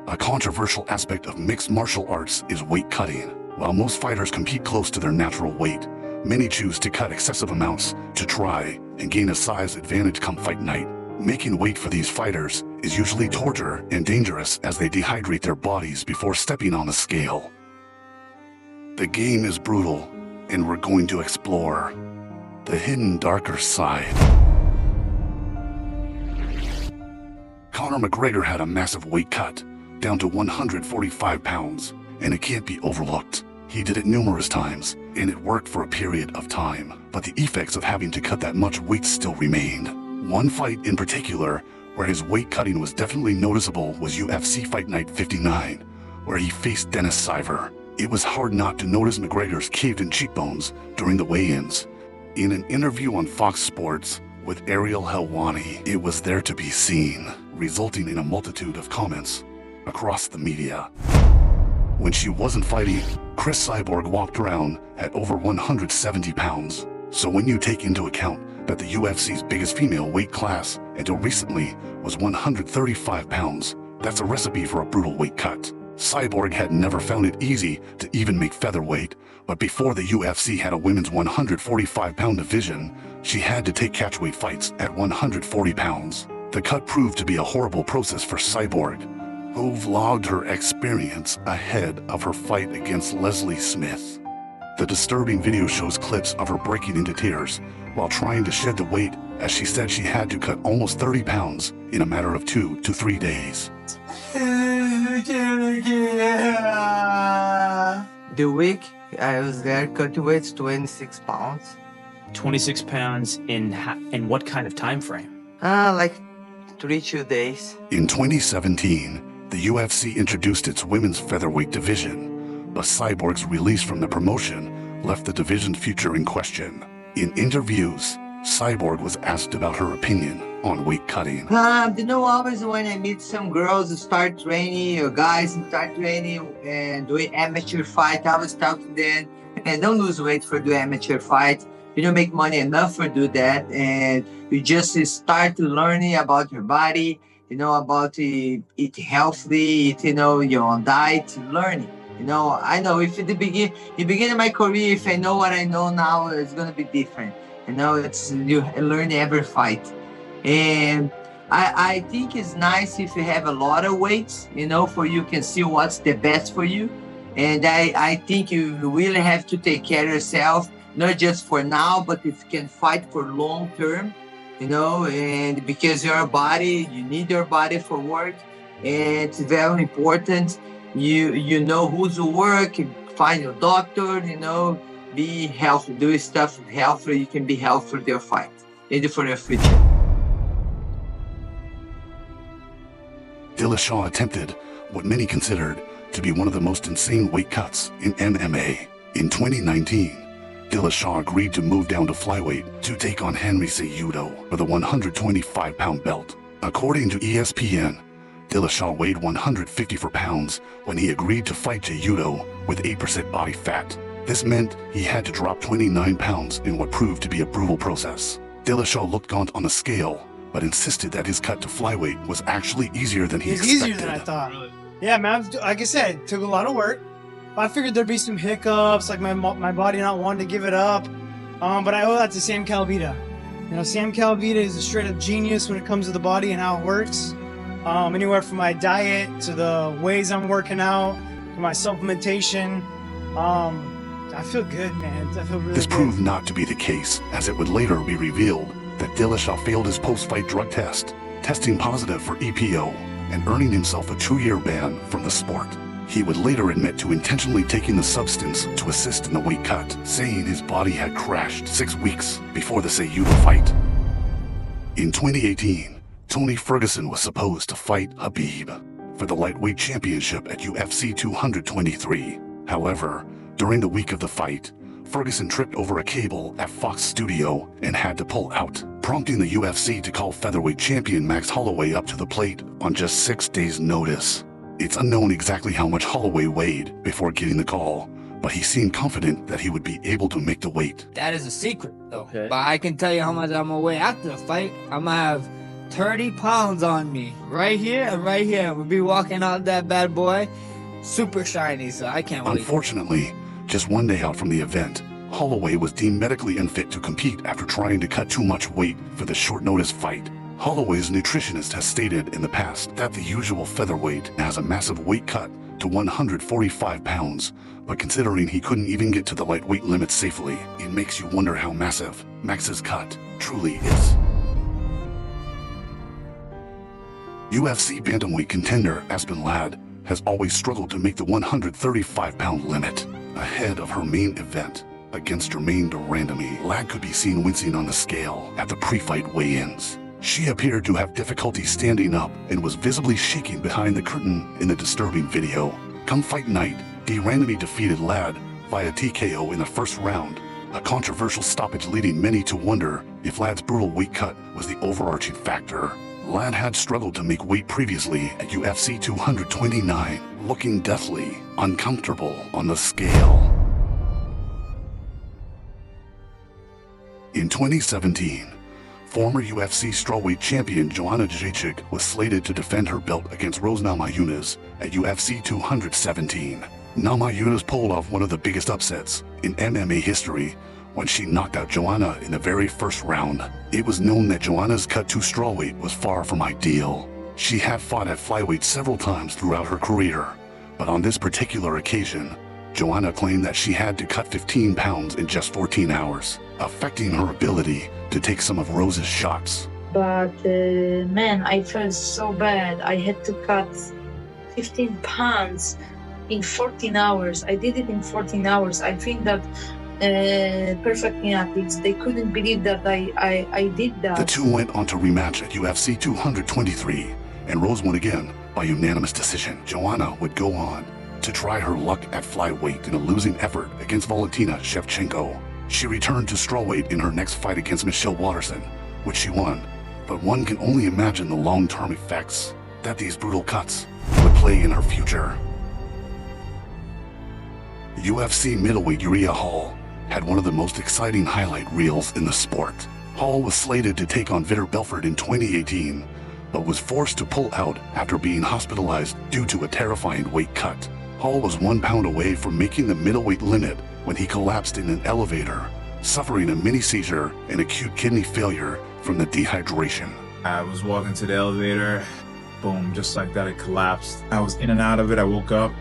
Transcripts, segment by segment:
A controversial aspect of mixed martial arts is weight cutting. While most fighters compete close to their natural weight, many choose to cut excessive amounts to try and gain a size advantage come fight night. Making weight for these fighters is usually torture and dangerous as they dehydrate their bodies before stepping on the scale. The game is brutal, and we're going to explore the hidden darker side. Conor McGregor had a massive weight cut, down to 145 pounds, and it can't be overlooked. He did it numerous times, and it worked for a period of time, but the effects of having to cut that much weight still remained. One fight in particular, where his weight cutting was definitely noticeable, was UFC Fight Night 59, where he faced Dennis Siver. It was hard not to notice McGregor's caved-in cheekbones during the weigh-ins. In an interview on Fox Sports with Ariel Helwani, it was there to be seen, resulting in a multitude of comments across the media. When she wasn't fighting, Chris Cyborg walked around at over 170 pounds. So when you take into account that the UFC's biggest female weight class until recently was 135 pounds, that's a recipe for a brutal weight cut. Cyborg had never found it easy to even make featherweight, but before the UFC had a women's 145-pound division, she had to take catchweight fights at 140 pounds. The cut proved to be a horrible process for Cyborg, who vlogged her experience ahead of her fight against Leslie Smith. The disturbing video shows clips of her breaking into tears while trying to shed the weight, as she said she had to cut almost 30 pounds in a matter of 2 to 3 days. The week I was there, cut weight 26 pounds. 26 pounds in what kind of time frame? Like 2 days. In 2017, the UFC introduced its women's featherweight division, but Cyborg's release from the promotion left the division's future in question. In interviews, Cyborg was asked about her opinion on weight cutting. Always when I meet some girls who start training, or guys who start training and doing amateur fight, I always talk to them, and don't lose weight for doing amateur fight. You don't make money enough for do that, and you just start learning about your body, about eat healthy, eat, your own diet, learning. I know if at the beginning of my career, if I know what I know now, it's gonna be different. It's you learn every fight. And I think it's nice if you have a lot of weights, for you can see what's the best for you. And I think you really have to take care of yourself, not just for now, but if you can fight for long term, and because your body, you need your body for work. And it's very important. You know who's to work, find your doctor, be healthy, do stuff healthy. You can be healthy for your fight, and for your future. Dillashaw attempted what many considered to be one of the most insane weight cuts in MMA. In 2019, Dillashaw agreed to move down to flyweight to take on Henry Cejudo for the 125-pound belt. According to ESPN, Dillashaw weighed 154 pounds when he agreed to fight Cejudo with 8% body fat. This meant he had to drop 29 pounds in what proved to be a brutal process. Dillashaw looked gaunt on the scale, but insisted that his cut to flyweight was actually easier than he expected. It's easier than I thought. Really? Yeah, man, like I said, it took a lot of work. I figured there'd be some hiccups, like my body not wanting to give it up. But I owe that to Sam Calvita. Sam Calvita is a straight up genius when it comes to the body and how it works. Anywhere from my diet to the ways I'm working out to my supplementation. I feel good, man. I feel really good. This proved not to be the case, as it would later be revealed that Dillashaw failed his post-fight drug test, testing positive for EPO and earning himself a 2-year ban from the sport. He would later admit to intentionally taking the substance to assist in the weight cut, saying his body had crashed 6 weeks before the Cejudo fight. In 2018, Tony Ferguson was supposed to fight Habib for the lightweight championship at UFC 223. However, during the week of the fight, Ferguson tripped over a cable at Fox Studio and had to pull out, prompting the UFC to call featherweight champion Max Holloway up to the plate on just 6 days' notice. It's unknown exactly how much Holloway weighed before getting the call, but he seemed confident that he would be able to make the weight. That is a secret, though. Okay. But I can tell you how much I'm gonna weigh after the fight. I'm gonna have 30 pounds on me. Right here and right here. We'll be walking out that bad boy. Super shiny, so I can't wait. Unfortunately, just one day out from the event, Holloway was deemed medically unfit to compete after trying to cut too much weight for the short-notice fight. Holloway's nutritionist has stated in the past that the usual featherweight has a massive weight cut to 145 pounds, but considering he couldn't even get to the lightweight limit safely, it makes you wonder how massive Max's cut truly is. UFC bantamweight contender Aspen has always struggled to make the 135-pound limit. Ahead of her main event against Jermaine Durandamy, Ladd could be seen wincing on the scale at the pre-fight weigh-ins. She appeared to have difficulty standing up and was visibly shaking behind the curtain in the disturbing video. Come fight night, Durandamy defeated Ladd via TKO in the first round, a controversial stoppage leading many to wonder if Ladd's brutal weight cut was the overarching factor. Ladd had struggled to make weight previously at UFC 229, looking deathly uncomfortable on the scale. In 2017, former UFC strawweight champion Joanna Jedrzejczyk was slated to defend her belt against Rose Namajunas at UFC 217. Namajunas pulled off one of the biggest upsets in MMA history when she knocked out Joanna in the very first round. It was known that Joanna's cut to strawweight was far from ideal. She had fought at flyweight several times throughout her career, but on this particular occasion, Joanna claimed that she had to cut 15 pounds in just 14 hours, affecting her ability to take some of Rose's shots. But man, I felt so bad. I had to cut 15 pounds in 14 hours. I did it in 14 hours. I think that perfect athletes, they couldn't believe that I did that. The two went on to rematch at UFC 223, and Rose won again by unanimous decision. Joanna would go on to try her luck at flyweight in a losing effort against Valentina Shevchenko. She returned to strawweight in her next fight against Michelle Waterson, which she won, but one can only imagine the long-term effects that these brutal cuts would play in her future. UFC middleweight Uriah Hall had one of the most exciting highlight reels in the sport. Hall was slated to take on Vitor Belfort in 2018, but was forced to pull out after being hospitalized due to a terrifying weight cut. Hall was 1 pound away from making the middleweight limit when he collapsed in an elevator, suffering a mini seizure and acute kidney failure from the dehydration. I was walking to the elevator, boom, just like that, it collapsed. I was in and out of it. I woke up,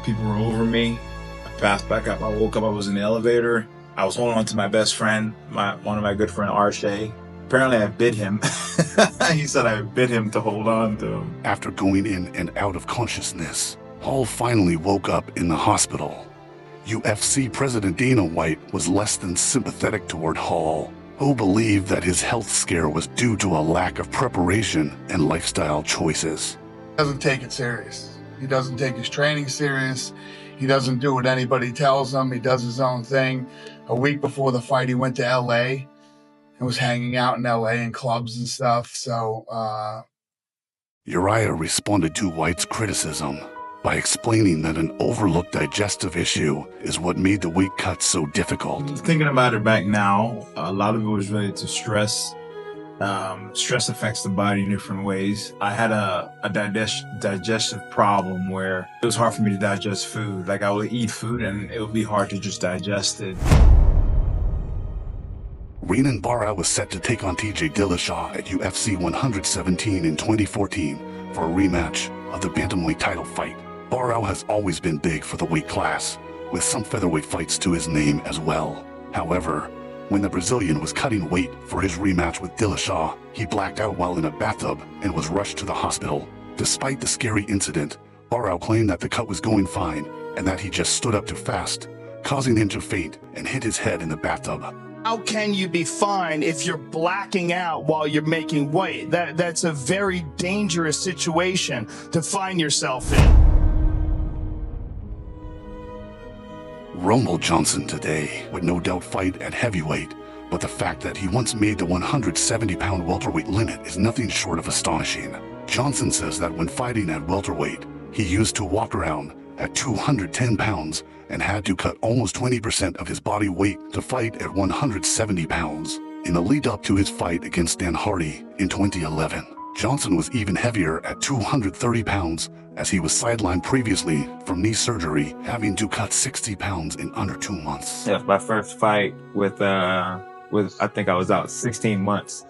people were over me. I passed back up. I woke up, I was in the elevator. I was holding on to my best friend, one of my good friend, Arshay. Apparently I bit him. He said I bit him to hold on to him. After going in and out of consciousness, Hall finally woke up in the hospital. UFC President Dana White was less than sympathetic toward Hall, who believed that his health scare was due to a lack of preparation and lifestyle choices. He doesn't take it serious. He doesn't take his training serious. He doesn't do what anybody tells him. He does his own thing. A week before the fight, he went to LA and was hanging out in LA in clubs and stuff. So, Uriah responded to White's criticism by explaining that an overlooked digestive issue is what made the weight cut so difficult. Thinking about it back now, a lot of it was related to stress. Stress affects the body in different ways. I had a digestive problem where it was hard for me to digest food. Like I would eat food and it would be hard to just digest it. Renan Barra was set to take on TJ Dillashaw at UFC 117 in 2014 for a rematch of the bantamweight title fight. Barra has always been big for the weight class, with some featherweight fights to his name as well. However, when the Brazilian was cutting weight for his rematch with Dillashaw, he blacked out while in a bathtub and was rushed to the hospital. Despite the scary incident, Barra claimed that the cut was going fine and that he just stood up too fast, causing him to faint and hit his head in the bathtub. How can you be fine if you're blacking out while you're making weight? That's a very dangerous situation to find yourself in. Rumble Johnson today would no doubt fight at heavyweight, but the fact that he once made the 170-pound welterweight limit is nothing short of astonishing. Johnson says that when fighting at welterweight, he used to walk around at 210 pounds and had to cut almost 20% of his body weight to fight at 170 pounds. In the lead up to his fight against Dan Hardy in 2011, Johnson was even heavier at 230 pounds, as he was sidelined previously from knee surgery, having to cut 60 pounds in under 2 months. Yeah, my first fight with I think I was out 16 months,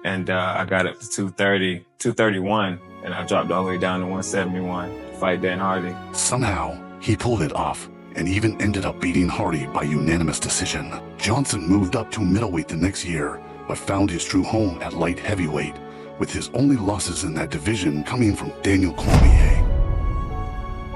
and I got up to 230, 231, and I dropped all the way down to 171 to fight Dan Hardy. Somehow, he pulled it off and even ended up beating Hardy by unanimous decision. Johnson moved up to middleweight the next year, but found his true home at light heavyweight, with his only losses in that division coming from Daniel Cormier.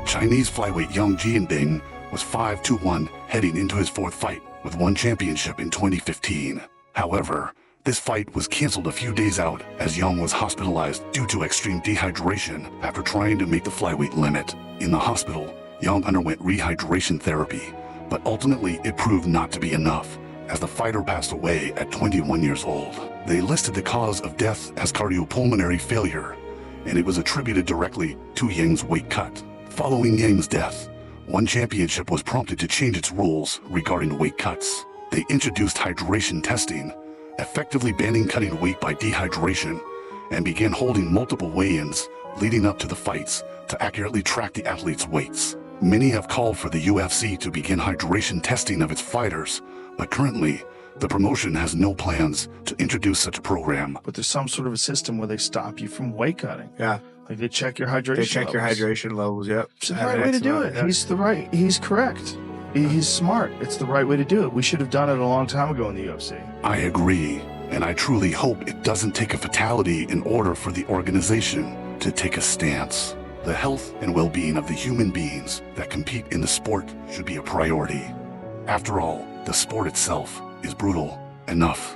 Chinese flyweight Yang Jianbing was 5-1 heading into his fourth fight, with one championship in 2015. However, this fight was canceled a few days out as Yang was hospitalized due to extreme dehydration after trying to make the flyweight limit. In the hospital, Yang underwent rehydration therapy, but ultimately it proved not to be enough, as the fighter passed away at 21 years old. They listed the cause of death as cardiopulmonary failure, and it was attributed directly to Yang's weight cut. Following Yang's death, one championship was prompted to change its rules regarding weight cuts. They introduced hydration testing, effectively banning cutting weight by dehydration, and began holding multiple weigh-ins leading up to the fights to accurately track the athletes' weights. Many have called for the UFC to begin hydration testing of its fighters, but currently, the promotion has no plans to introduce such a program. But there's some sort of a system where they stop you from weight cutting. Yeah. Like they check your hydration They check your levels. hydration levels, yep. It's the right way to do it. Yeah. He's correct. He's smart. It's the right way to do it. We should have done it a long time ago in the UFC. I agree, and I truly hope it doesn't take a fatality in order for the organization to take a stance. The health and well-being of the human beings that compete in the sport should be a priority. After all, the sport itself is brutal enough.